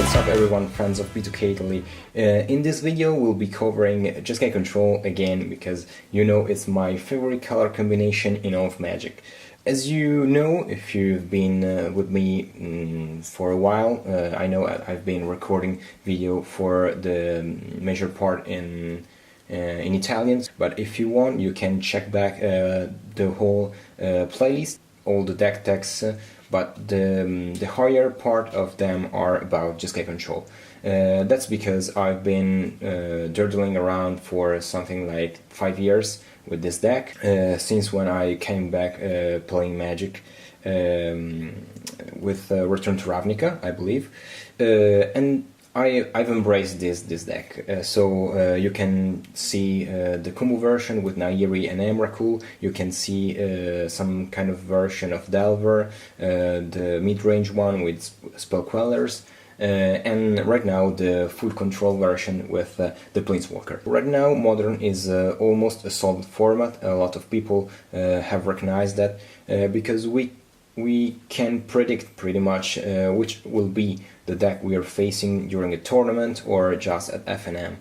What's up everyone, fans of B2K Italy. In this video we'll be covering Jeskai control again because you know it's my favorite color combination in all of Magic. As you know, if you've been with me for a while, I know I've been recording video for the major part in Italian, but if you want you can check back the whole playlist, all the deck texts, but the higher part of them are about Jeskai control. That's because I've been durdling around for something like 5 years with this deck, since when I came back playing Magic with Return to Ravnica, I believe, and I've embraced this deck. So you can see the combo version with Nairi and Emrakul. You can see some kind of version of Delver, the mid-range one with Spell Quellers, and right now the full control version with the Planeswalker. Right now Modern is almost a solid format. A lot of people have recognized that because we can predict pretty much which will be the deck we are facing during a tournament or just at FNM.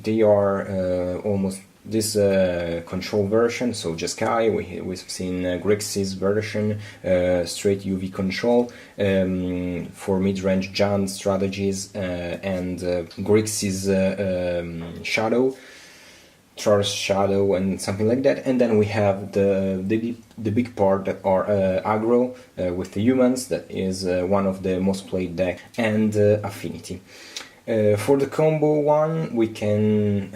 They are almost this control version, so Jeskai, we've seen Grixis version, straight UV control for mid-range Jan strategies, and Grixis Shadow, Char's Shadow and something like that. And then we have the big part that are aggro with the humans, that is one of the most played deck, and Affinity. For the combo one, we can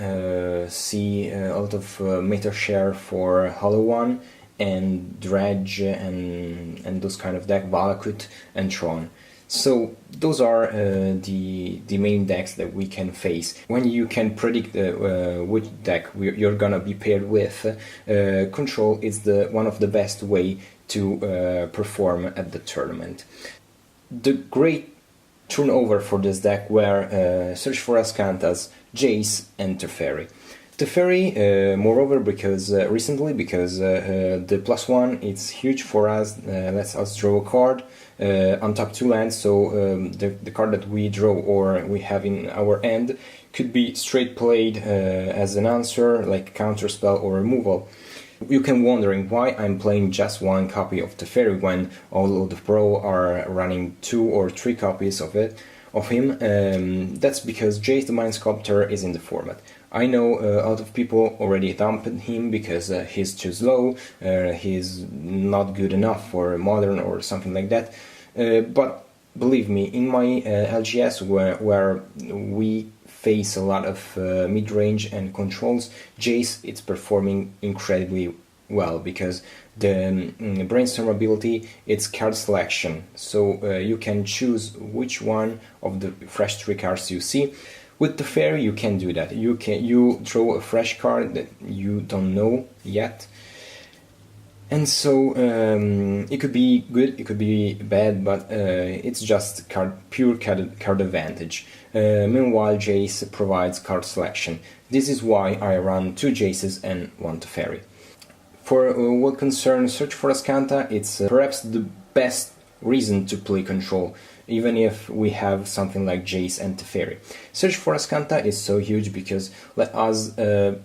see a lot of meta share for Hollow One and Dredge and those kind of deck, Valakut and Tron. So those are the main decks that we can face. When you can predict which deck you're gonna be paired with, control is one of the best way to perform at the tournament. The great turnover for this deck were Search for Azcanta, Jace and Teferi. Teferi, moreover, because recently, because the +1 it's huge for us, lets us draw a card, untap 2 lands, so the card that we draw or we have in our end could be straight played as an answer, like counterspell or removal. You can wondering why I'm playing just one copy of Teferi when all of the pro are running 2 or 3 copies of him. That's because Jace the Mind Sculptor is in the format. I know a lot of people already dumped him because he's too slow, he's not good enough for Modern or something like that. But believe me, in my LGS where we face a lot of mid-range and controls, Jace it's performing incredibly well because the brainstorm ability, it's card selection, so you can choose which one of the fresh 3 cards you see. With the Teferi you can do that. You draw a fresh card that you don't know yet, and so it could be good, it could be bad, but it's just pure card advantage. Meanwhile, Jace provides card selection. This is why I run 2 Jaces and 1 Teferi. For what concerns Search for Azcanta, it's perhaps the best reason to play control, even if we have something like Jace and Teferi. Search for Azcanta is so huge because let us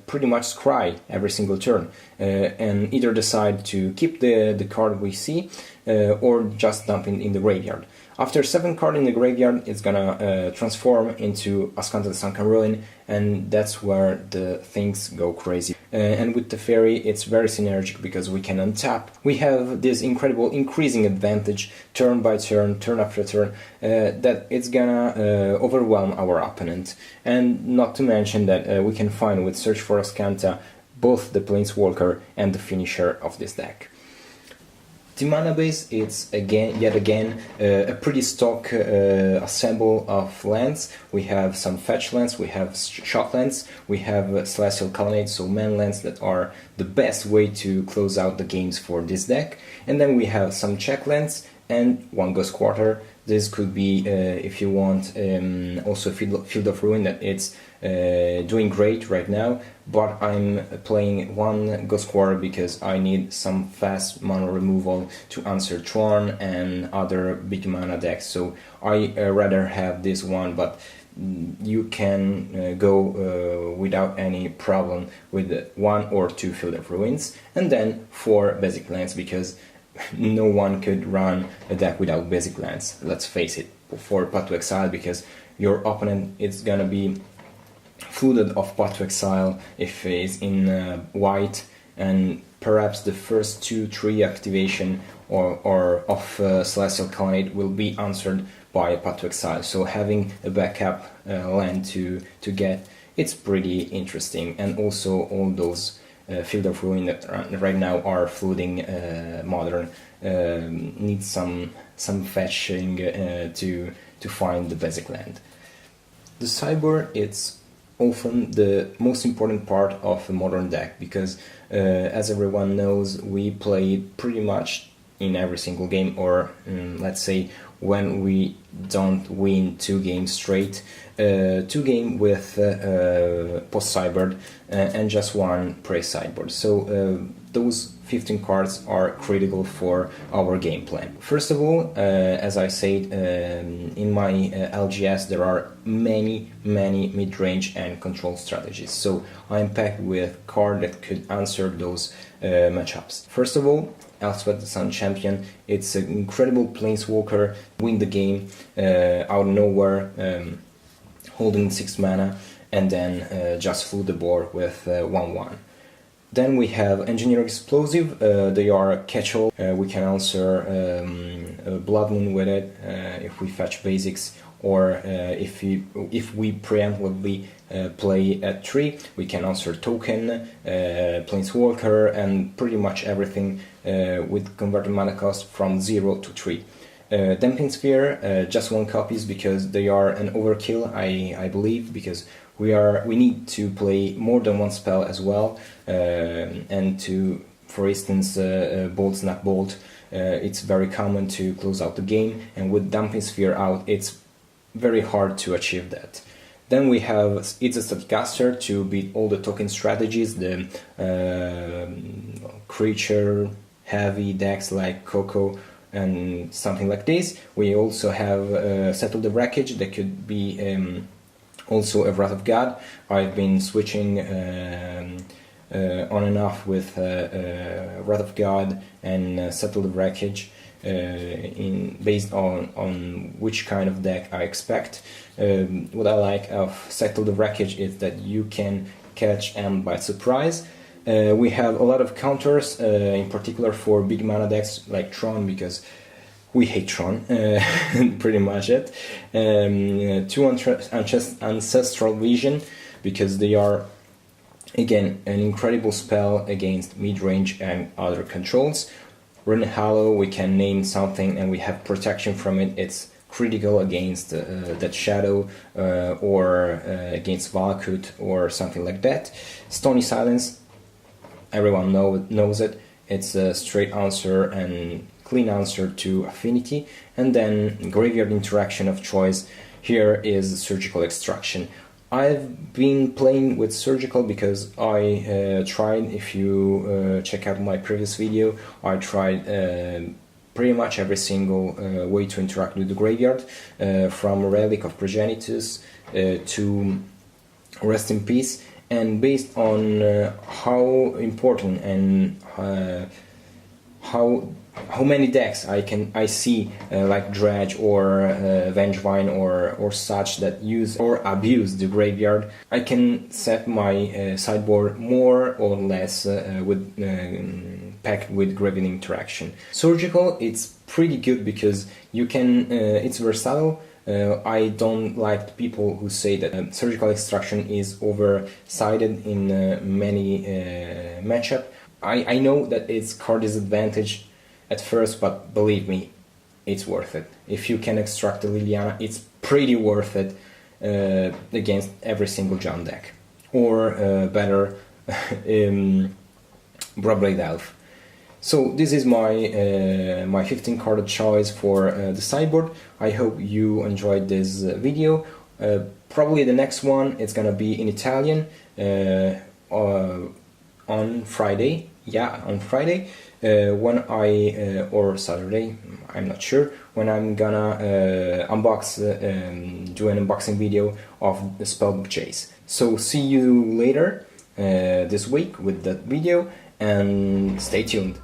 pretty much scry every single turn and either decide to keep the card we see or just dump it in the graveyard. After 7 cards in the graveyard, it's gonna transform into Azcanta the Sunken Ruin, and that's where the things go crazy. And with Teferi, it's very synergic because we can untap. We have this incredible increasing advantage turn by turn, turn after turn, that it's gonna overwhelm our opponent. And not to mention that we can find with Search for Azcanta both the Planeswalker and the finisher of this deck. The mana base, it's yet again a pretty stock assemble of lands. We have some fetch lands, we have shot lands, we have Celestial Colonnade, so man lands that are the best way to close out the games for this deck. And then we have some check lands and 1 Ghost Quarter. This could be, if you want, also Field of Ruin, that it's doing great right now, but I'm playing one Ghost Quarter because I need some fast mana removal to answer Tron and other big mana decks, so I rather have this one, but you can go without any problem with 1 or 2 Field of Ruins, and then 4 basic lands, because no one could run a deck without basic lands, let's face it, for Path to Exile, because your opponent is gonna be flooded of Path to Exile if it's in white, and perhaps the first 2-3 activation or of Celestial Knight will be answered by Path to Exile, so having a backup land to get, it's pretty interesting. And also all those Field of Ruin that right now are flooding Modern need some fetching to find the basic land. The sideboard, it's often the most important part of a Modern deck, because as everyone knows, we play pretty much in every single game, or let's say when we don't win 2 games straight, 2 games with post sideboard and just 1 pre-sideboard. So those 15 cards are critical for our game plan. First of all, as I said, in my LGS there are many mid-range and control strategies, so I'm packed with cards that could answer those matchups. First of all, Elspeth the Sun Champion, it's an incredible planeswalker, win the game out of nowhere, holding 6 mana, and then just flood the board with 1/1. Then we have Engineer Explosive, they are catch-all, we can answer Blood Moon with it if we fetch basics, or if we preemptively play at 3, we can answer Token, Planeswalker, and pretty much everything with converted mana cost from 0 to 3. Damping Sphere, just 1 copies because they are an overkill, I believe, because we need to play more than 1 spell as well, and to, for instance, Bolt Snap Bolt, it's very common to close out the game, and with Damping Sphere out, it's very hard to achieve that. Then we have It's a Statcaster to beat all the token strategies, the creature heavy decks like Coco and something like this. We also have Settle the Wreckage that could be also a Wrath of God. I've been switching on and off with Wrath of God and Settle the Wreckage based on which kind of deck I expect. What I like of Settle the Wreckage is that you can catch them by surprise. We have a lot of counters, in particular for big mana decks like Tron, because we hate Tron, pretty much it. 2 Ancestral Vision, because they are, again, an incredible spell against mid-range and other controls. Rune Hallow, we can name something and we have protection from it. It's critical against that Shadow or against Valakut or something like that. Stony Silence, everyone knows it. It's a straight answer and clean answer to Affinity. And then Graveyard Interaction of choice. Here is Surgical Extraction. I've been playing with Surgical because I tried, if you check out my previous video, I tried pretty much every single way to interact with the graveyard, from Relic of Progenitus to Rest in Peace, and based on how important and how many decks I see like Dredge or Vengevine or such that use or abuse the graveyard, I can set my sideboard more or less with packed with graveyard interaction. Surgical, it's pretty good because you can it's versatile. I don't like people who say that Surgical Extraction is oversided in many matchup. I know that it's card disadvantage at first, but believe me, it's worth it. If you can extract the Liliana, it's pretty worth it against every single John deck. Or better, Brobblade Elf. So this is my my 15 card choice for the sideboard. I hope you enjoyed this video. Probably the next one it's gonna be in Italian on Friday. Yeah, on Friday, when I or Saturday, I'm not sure, when I'm gonna do an unboxing video of the Spellbook Chase. So see you later this week with that video, and stay tuned.